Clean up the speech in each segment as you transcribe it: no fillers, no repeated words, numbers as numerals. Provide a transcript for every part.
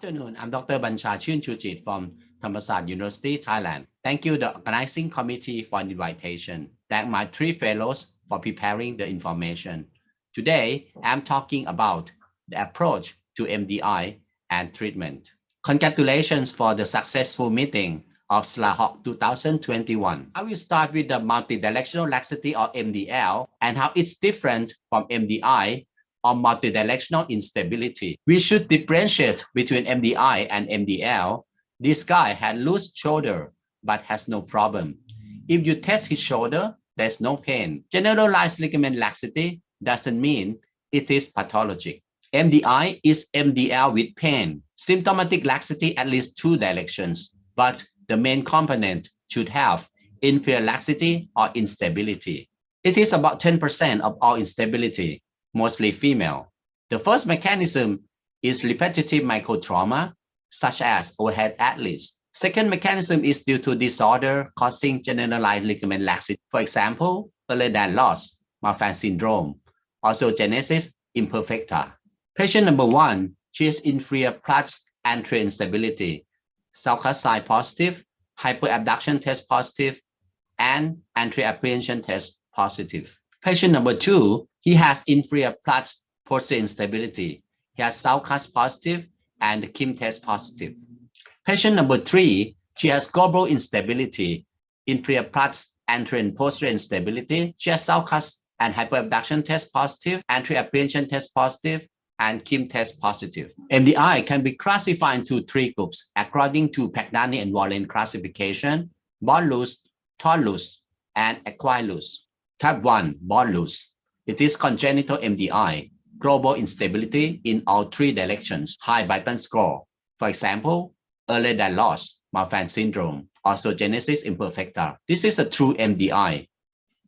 afternoon. I'm Dr. Bancha Chernchujit from Thammasat University, Thailand. Thank you, the organizing committee, for the invitation. Thank my three fellows for preparing the information. Today, I'm talking about the approach to MDI and treatment. Congratulations for the successful meeting of SLAHOC 2021. I will start with the multidirectional laxity or MDL and how it's different from MDI or multidirectional instability. We should differentiate between MDI and MDL. This guy had loose shoulder but has no problem. If you test his shoulder, there's no pain. Generalized ligament laxity doesn't mean it is pathologic. MDI is MDL with pain. Symptomatic laxity at least two directions, but the main component should have inferior laxity or instability. It is about 10% of all instability, mostly female. The first mechanism is repetitive microtrauma, such as overhead athletes. Second mechanism is due to disorder causing generalized ligament laxity. For example, earlier than loss, Marfan syndrome, osteogenesis imperfecta. Patient number 1, she is inferior plus anterior instability, Salcocite positive, hyperabduction test positive, and anterior apprehension test positive. Patient number 2, he has inferior plus posterior instability. He has Salcocite positive and Kim test positive. Patient number 3, she has global instability, inferior plus anterior and posterior instability. She has Salcocite and hyperabduction test positive, anterior apprehension test positive, and Kim test positive. MDI can be classified into 3 groups according to Pagnani and Wallen classification: born loose, torn loose, and acquired loose. Type 1, born loose. It is congenital MDI, global instability in all 3 directions, high Brighton score. For example, earlier than loss, Marfan syndrome, osteogenesis imperfecta. This is a true MDI.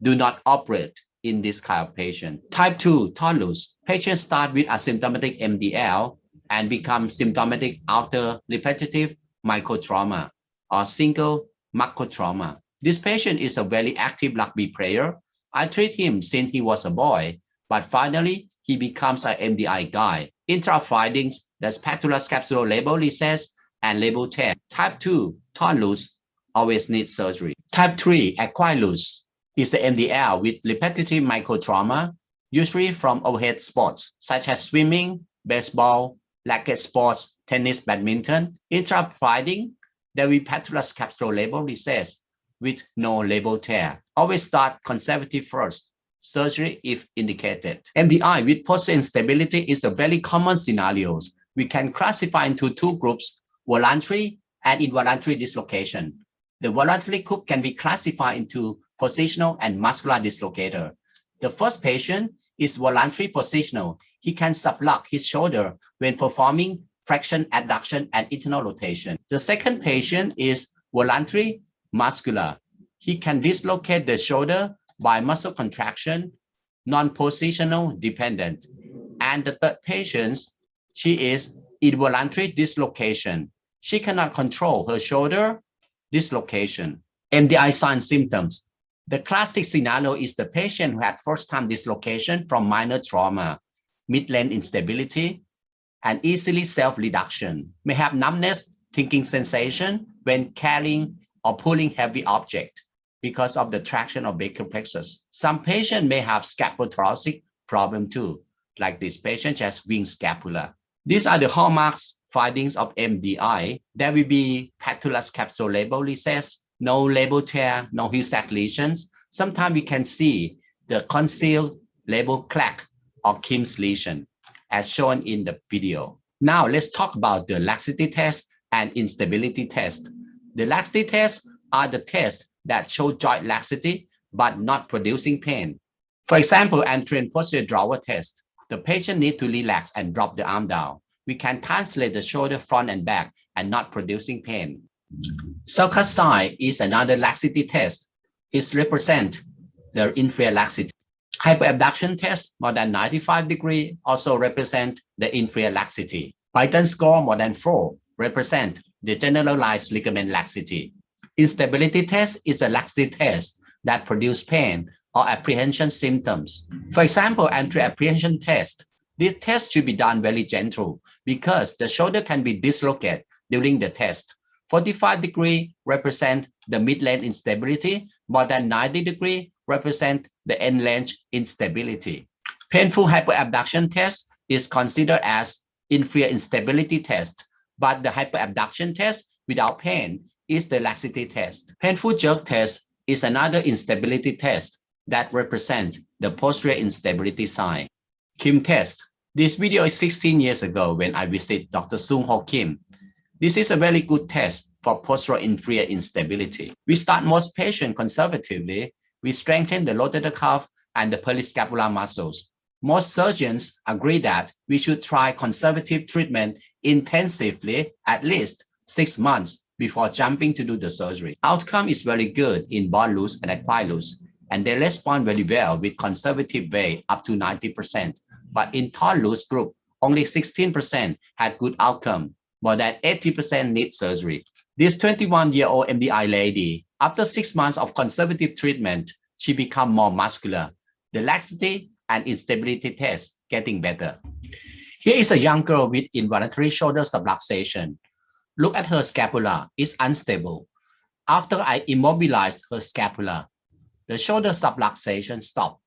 Do not operate in this kind of patient. Type 2, torn loose. Patients start with asymptomatic MDL and become symptomatic after repetitive microtrauma or single macrotrauma. This patient is a very active rugby player. I treat him since he was a boy, but finally he becomes an MDI guy. Intra findings, the spatula scapulolabral recess and labral tear. Type 2, torn loose, always needs surgery. Type 3, acquired loose, is the MDL with repetitive microtrauma, usually from overhead sports such as swimming, baseball, racket sports, tennis, badminton. Intra-finding, there will be patella scapulolabral recess with no labral tear. Always start conservative first, surgery if indicated. MDI with posterior instability is a very common scenario. We can classify into 2 groups, voluntary and involuntary dislocation. The voluntary group can be classified into positional and muscular dislocator. The first patient is voluntary positional. He can subluxate his shoulder when performing flexion, adduction, and internal rotation. The second patient is voluntary muscular. He can dislocate the shoulder by muscle contraction, non-positional dependent. And the third patient, she is involuntary dislocation. She cannot control her shoulder dislocation. MDI sign symptoms. The classic scenario is the patient who had first-time dislocation from minor trauma, mid-length instability, and easily self-reduction. May have numbness, tingling sensation when carrying or pulling heavy object because of the traction of brachial plexus. Some patient may have scapulothoracic problem too, like this patient has wing scapula. These are the hallmarks findings of MDI. There will be patella scapulolabral recess, no labral tear, no heel sac lesions. Sometimes we can see the concealed labral crack or Kim's lesion, as shown in the video. Now let's talk about the laxity test and instability test. The laxity tests are the tests that show joint laxity but not producing pain. For example, anterior and posterior drawer test. The patient needs to relax and drop the arm down. We can translate the shoulder front and back and not producing pain. Salcocite is another laxity test. It represents the inferior laxity. Hyperabduction test more than 95 degrees also represent the inferior laxity. Brighton score more than 4 represent the generalized ligament laxity. Instability test is a laxity test that produce pain or apprehension symptoms. For example, anterior apprehension test. This test should be done very gentle because the shoulder can be dislocated during the test. 45 degrees represent the mid-length instability, more than 90 degrees represent the end-length instability. Painful hyperabduction test is considered as inferior instability test, but the hyperabduction test without pain is the laxity test. Painful jerk test is another instability test that represents the posterior instability sign. Kim test. This video is 16 years ago when I visited Dr. Sung Ho Kim. This is a very good test for posterior inferior instability. We start most patients conservatively. We strengthen the rotator cuff and the periscapular muscles. Most surgeons agree that we should try conservative treatment intensively at least 6 months before jumping to do the surgery. Outcome is very good in bone loss and acquired loss, and they respond very well with conservative way up to 90%. But in torn loss group, only 16% had good outcome. More than 80% need surgery. This 21-year-old MDI lady, after 6 months of conservative treatment, she become more muscular. The laxity and instability test getting better. Here is a young girl with involuntary shoulder subluxation. Look at her scapula, it's unstable. After I immobilized her scapula, the shoulder subluxation stopped.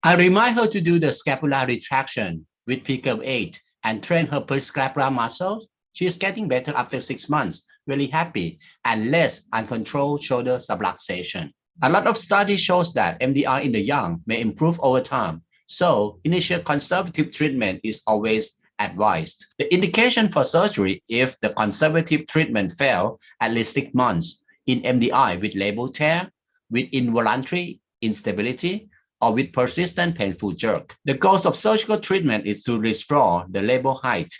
I remind her to do the scapular retraction with figure 8 and train her periscapular muscles. She is getting better after 6 months, really happy, and less uncontrolled shoulder subluxation. A lot of studies shows that MDR in the young may improve over time, so initial conservative treatment is always advised. The indication for surgery if the conservative treatment fail at least 6 months in MDI with labral tear, with involuntary instability, or with persistent painful jerk. The goal of surgical treatment is to restore the labral height,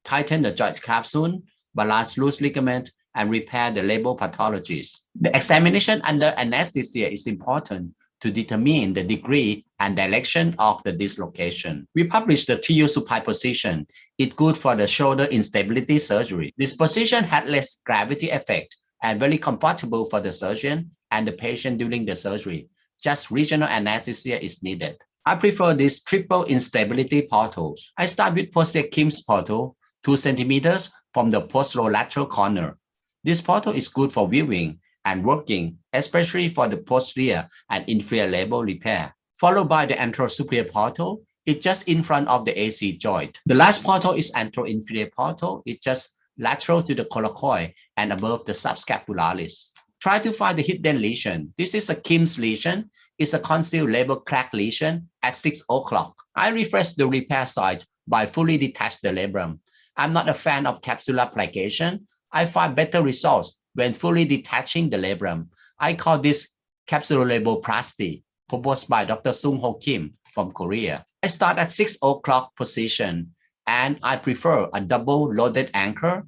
tighten the joint capsule, balance loose ligament, and repair the labral pathologies. The examination under anesthesia is important to determine the degree and direction of the dislocation. We published the TU supine position. It's good for the shoulder instability surgery. This position had less gravity effect and very comfortable for the surgeon and the patient during the surgery. Just regional anesthesia is needed. I prefer these triple instability portals. I start with posterior Kim's portal, 2 centimeters from the posterolateral corner. This portal is good for viewing and working, especially for the posterior and inferior labral repair. Followed by the anterosuperior portal, it's just in front of the AC joint. The last portal is anteroinferior portal. It's just lateral to the coracoid and above the subscapularis. Try to find the hidden lesion. This is a Kim's lesion. It's a concealed labral crack lesion at 6 o'clock. I refresh the repair site by fully detach the labrum. I'm not a fan of capsular plication. I find better results when fully detaching the labrum. I call this capsulolaboplasty, proposed by Dr. Sung Ho Kim from Korea. I start at 6 o'clock position, and I prefer a double loaded anchor.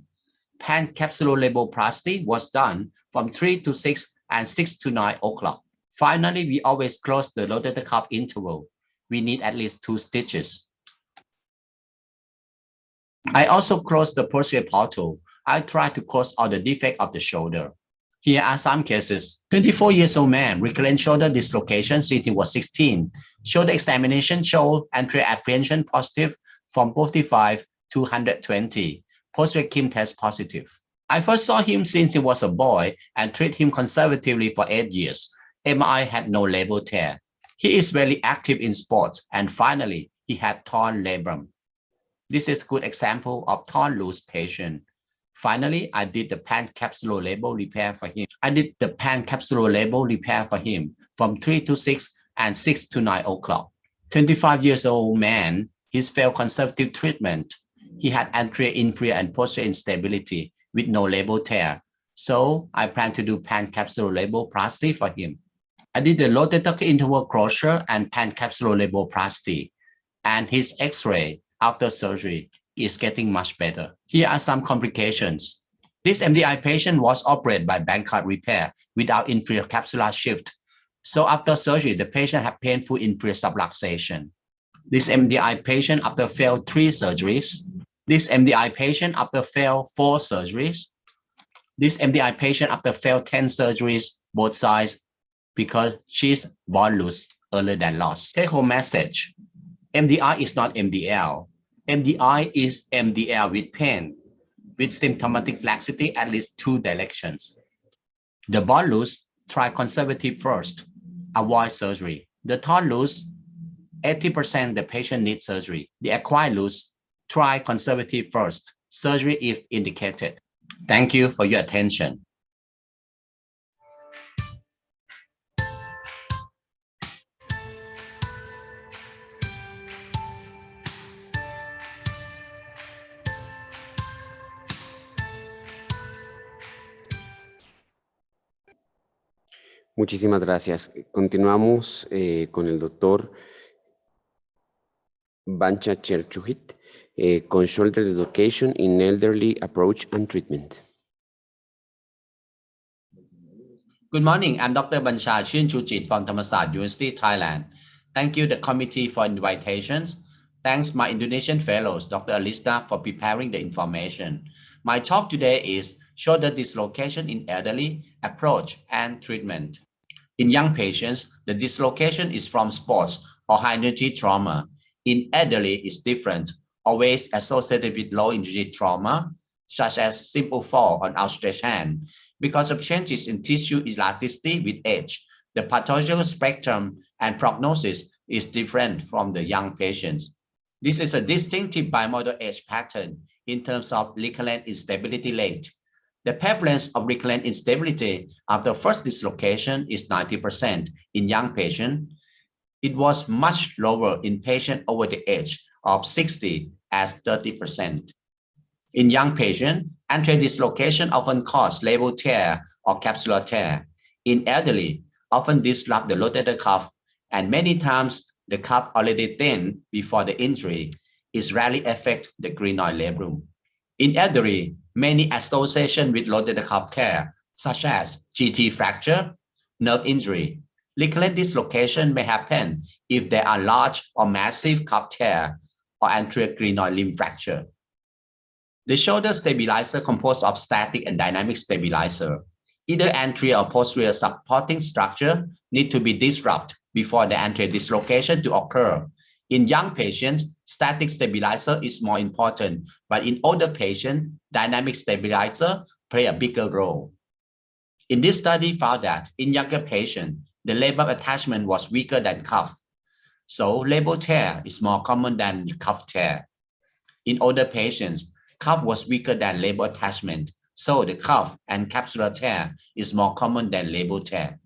Pancapsulolaboplasty was done from 3 to 6 and 6 to 9 o'clock. Finally, we always close the rotator cuff interval. We need at least 2 stitches. I also close the posterior portal. I try to close all the defect of the shoulder. Here are some cases. 24-year-old man, recurrent shoulder dislocation since he was 16. Shoulder examination showed anterior apprehension positive from 45 to 120. Posterior Kim test positive. I first saw him since he was a boy and treated him conservatively for 8 years. MRI had no labral tear. He is very active in sports, and finally, he had torn labrum. This is a good example of torn loose patient. Finally, I did the pancapsulolabal repair for him. From 3 to 6 and 6 to 9 o'clock. 25-year-old man, he's failed conservative treatment. He had anterior, inferior, and posterior instability with no labral tear. So I plan to do pancapsulolaboplasty for him. I did the rotator interval closure and pancapsulolaboplasty, and his X-ray after surgery is getting much better. Here are some complications. This MDI patient was operated by Bancha repair without inferior capsular shift. So after surgery, the patient had painful inferior subluxation. This MDI patient after failed 3 surgeries. This MDI patient after failed 4 surgeries. This MDI patient after failed 10 surgeries, both sides, because she's bone loss earlier than loss. Take home message. MDI is not MDL. MDI is MDL with pain, with symptomatic laxity at least 2 directions. The born loose, try conservative first, avoid surgery. The torn loose, 80% the patient needs surgery. The acquired loose, try conservative first, surgery if indicated. Thank you for your attention. Muchísimas gracias. Continuamos con el doctor Bancha Chernchujit con shoulder dislocation in elderly approach and treatment. Good morning. I'm Dr. Bancha Chernchujit from Thammasat University, Thailand. Thank you, the committee, for invitations. Thanks, my Indonesian fellows, Dr. Alista, for preparing the information. My talk today is shoulder dislocation in elderly approach and treatment. In young patients, the dislocation is from sports or high-energy trauma. In elderly, it's different, always associated with low-energy trauma, such as simple fall on outstretched hand. Because of changes in tissue elasticity with age, the pathological spectrum and prognosis is different from the young patients. This is a distinctive bimodal age pattern in terms of recurrent instability rate. The prevalence of recurrent instability after first dislocation is 90% in young patients. It was much lower in patients over the age of 60 as 30%. In young patients, anterior dislocation often causes labral tear or capsular tear. In elderly, often disrupt the rotator cuff, and many times the cuff already thin before the injury is rarely affect the glenoid labrum. In elderly, many associations with rotator cuff tear, such as GT fracture, nerve injury. Recurrent dislocation may happen if there are large or massive cuff tear or anterior glenoid limb fracture. The shoulder stabilizer composed of static and dynamic stabilizer. Either anterior or posterior supporting structure need to be disrupted before the anterior dislocation to occur. In young patients, static stabilizer is more important, but in older patients, dynamic stabilizer play a bigger role. In this study found that in younger patients, the labral attachment was weaker than cuff. So labral tear is more common than cuff tear. In older patients, cuff was weaker than labral attachment. So the cuff and capsular tear is more common than labral tear.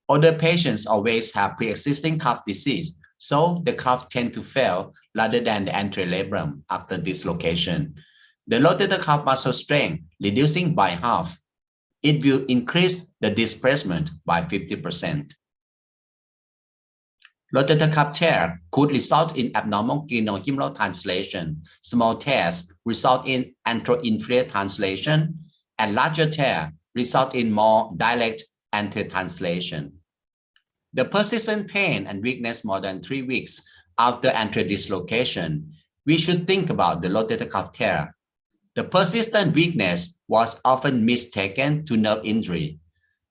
Older patients always have pre-existing cuff disease, so the cuff tend to fail rather than the anterior labrum after dislocation. The rotator cuff muscle strength reducing by half. It will increase the displacement by 50%. Rotator cuff tear could result in abnormal glenohumeral translation. Small tears result in anteroinferior translation, and larger tear result in more direct anterior translation. The persistent pain and weakness more than 3 weeks after anterior dislocation, we should think about the rotator cuff tear. The persistent weakness was often mistaken to nerve injury.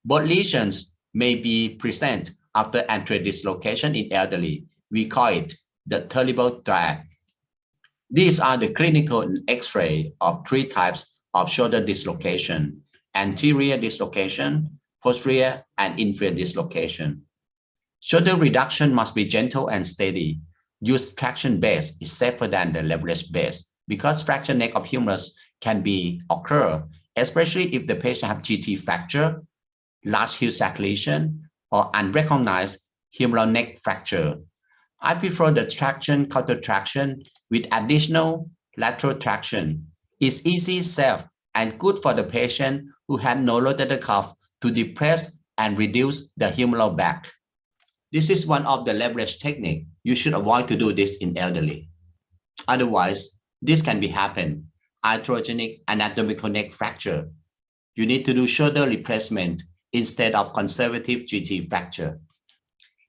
Both lesions may be present after anterior dislocation in elderly. We call it the terrible drag. These are the clinical X-ray of 3 types of shoulder dislocation: anterior dislocation, posterior, and inferior dislocation. Shoulder reduction must be gentle and steady. Use traction base is safer than the leverage base because fracture neck of humerus can occur, especially if the patient has GT fracture, large heel sac lesion, or unrecognized humeral neck fracture. I prefer the traction counter traction with additional lateral traction. It's easy, safe, and good for the patient who had no rotator cuff to depress and reduce the humeral back. This is one of the leverage techniques. You should avoid to do this in elderly. Otherwise, this can happen. Iatrogenic anatomical neck fracture. You need to do shoulder replacement instead of conservative GT fracture.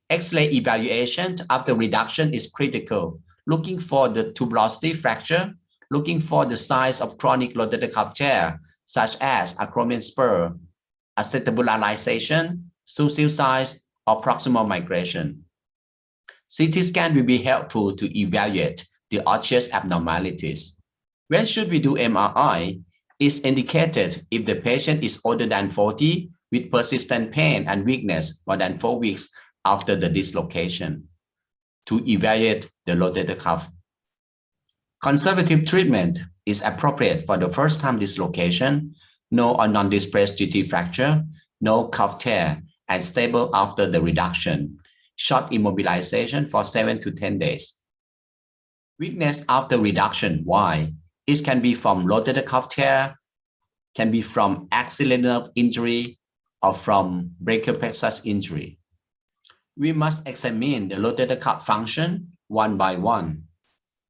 X-ray evaluation after reduction is critical. Looking for the tuberosity fracture, looking for the size of chronic rotator cuff tear, such as acromion spur, acetabularization, suture size, or proximal migration. CT scan will be helpful to evaluate the osseous abnormalities. When should we do MRI? It's indicated if the patient is older than 40 with persistent pain and weakness more than 4 weeks after the dislocation to evaluate the rotator cuff. Conservative treatment is appropriate for the first-time dislocation, no or non-displaced GT fracture, no cuff tear, and stable after the reduction. Short immobilization for 7 to 10 days. Weakness after reduction, why? It can be from rotator cuff tear, can be from axillary nerve injury, or from brachial plexus injury. We must examine the rotator cuff function one by one.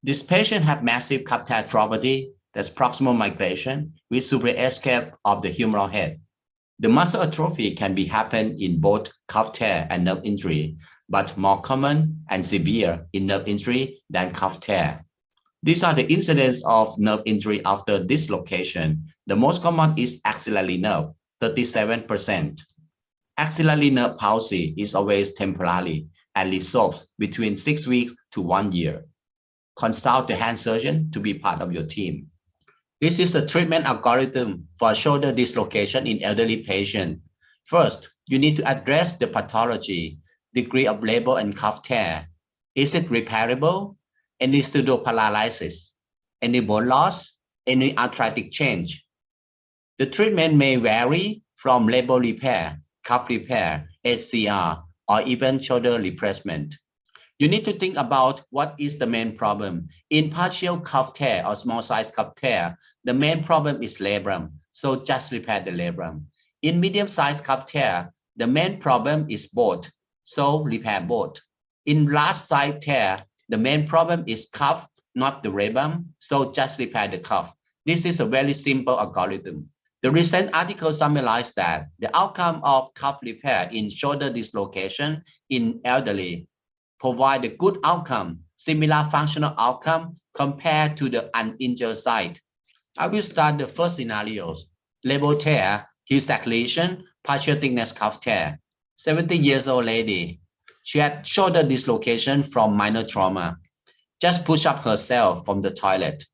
This patient have massive cuff tear arthropathy, that's proximal migration with superior escape of the humeral head. The muscle atrophy can be happen in both cuff tear and nerve injury, but more common and severe in nerve injury than cuff tear. These are the incidents of nerve injury after dislocation. The most common is axillary nerve, 37%. Axillary nerve palsy is always temporary and resolves between 6 weeks to 1 year. Consult the hand surgeon to be part of your team. This is a treatment algorithm for shoulder dislocation in elderly patients. First, you need to address the pathology, degree of labral and cuff tear. Is it repairable? Any pseudoparalysis? Any bone loss? Any arthritic change? The treatment may vary from labral repair, cuff repair, HCR, or even shoulder replacement. You need to think about what is the main problem. In partial cuff tear or small size cuff tear, the main problem is labrum, so just repair the labrum. In medium size cuff tear, the main problem is both, so repair both. In large size tear, the main problem is cuff, not the labrum, so just repair the cuff. This is a very simple algorithm. The recent article summarized that the outcome of cuff repair in shoulder dislocation in elderly provide a good outcome, similar functional outcome compared to the uninjured side. I will start the first scenarios. Labral tear, heel-sac lesion, partial thickness cuff tear. 70 years old lady. She had shoulder dislocation from minor trauma. Just pushed up herself from the toilet.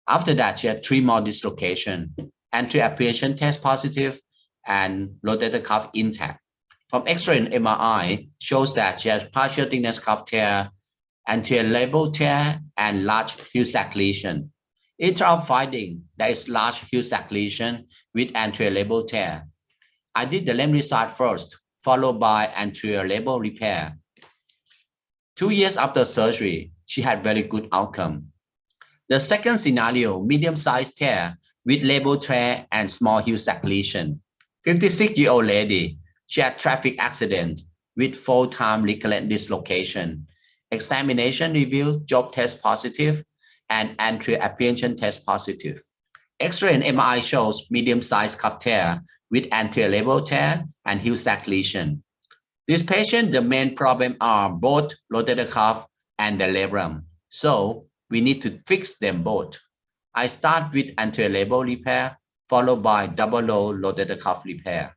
After that, she had 3 more dislocation. Anterior apprehension test positive and rotator cuff intact. From X-ray and MRI shows that she has partial thickness cuff tear, anterior labral tear, and large heel-sac lesion. Intra finding there is large heel-sac lesion with anterior labral tear. I did the limb result first, followed by anterior labral repair. 2 years after surgery, she had very good outcome. The second scenario, medium-sized tear with labral tear and small heel-sac lesion. 56-year-old lady. She had traffic accident with full-time recurrent dislocation. Examination revealed job test positive and anterior apprehension test positive. X-ray and MRI shows medium-sized cuff tear with anterior labral tear and heel-sac lesion. This patient, the main problem are both rotator cuff and the labrum. So we need to fix them both. I start with anterior labral repair, followed by double row rotator cuff repair.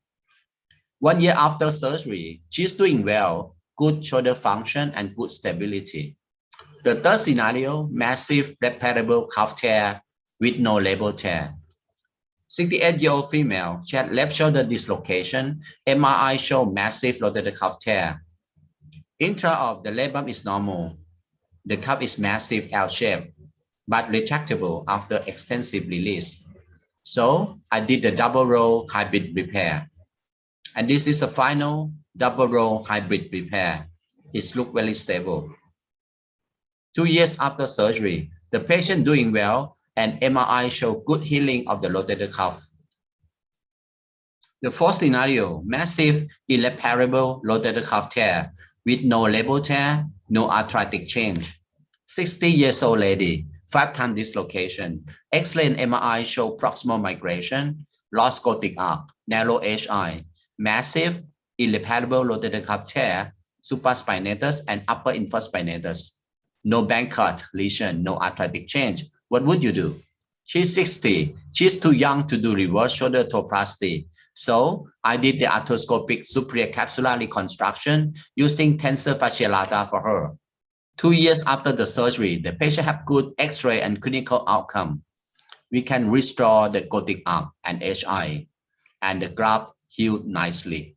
1 year after surgery, she's doing well, good shoulder function and good stability. The third scenario, massive repairable cuff tear with no labral tear. 68-year-old female, she had left shoulder dislocation. MRI showed massive rotator cuff tear. Intra of the labrum is normal. The cuff is massive L-shaped, but retractable after extensive release. So I did the double row hybrid repair. And this is a final double row hybrid repair. It looks very stable. 2 years after surgery, the patient doing well and MRI show good healing of the rotator cuff. The fourth scenario, massive irreparable rotator cuff tear with no labral tear, no arthritic change. 60 years old lady, 5-time dislocation. X-ray and MRI show proximal migration, lost Gothic arc, narrow HI. Massive, irreparable rotator cuff tear, supraspinatus and upper infraspinatus. No bank cut lesion, no arthritic change. What would you do? She's 60. She's too young to do reverse shoulder toplasty. So I did the arthroscopic superior capsular reconstruction using tensor fasciolata for her. 2 years after the surgery, the patient have good X-ray and clinical outcome. We can restore the Gothic arc and HI, and the graft healed nicely.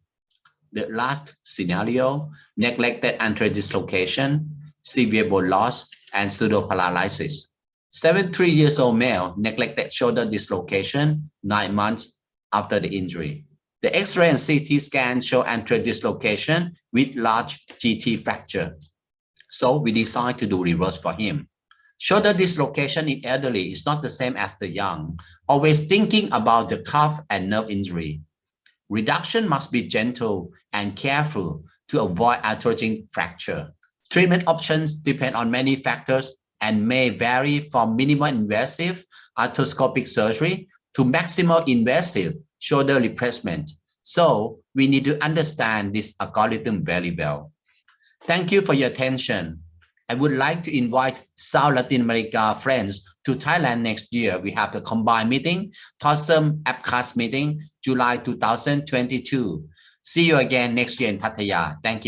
The last scenario, neglected anterior dislocation, severe bone loss, and pseudoparalysis. 73 years old male, neglected shoulder dislocation 9 months after the injury. The X-ray and CT scan show anterior dislocation with large GT fracture. So we decided to do reverse for him. Shoulder dislocation in elderly is not the same as the young, always thinking about the cuff and nerve injury. Reduction must be gentle and careful to avoid arthrogenic fracture. Treatment options depend on many factors and may vary from minimal invasive arthroscopic surgery to maximal invasive shoulder replacement. So we need to understand this algorithm very well. Thank you for your attention. I would like to invite South Latin America friends to Thailand next year. We have the combined meeting, TOSM APCAS meeting, July 2022. See you again next year in Pattaya. Thank you.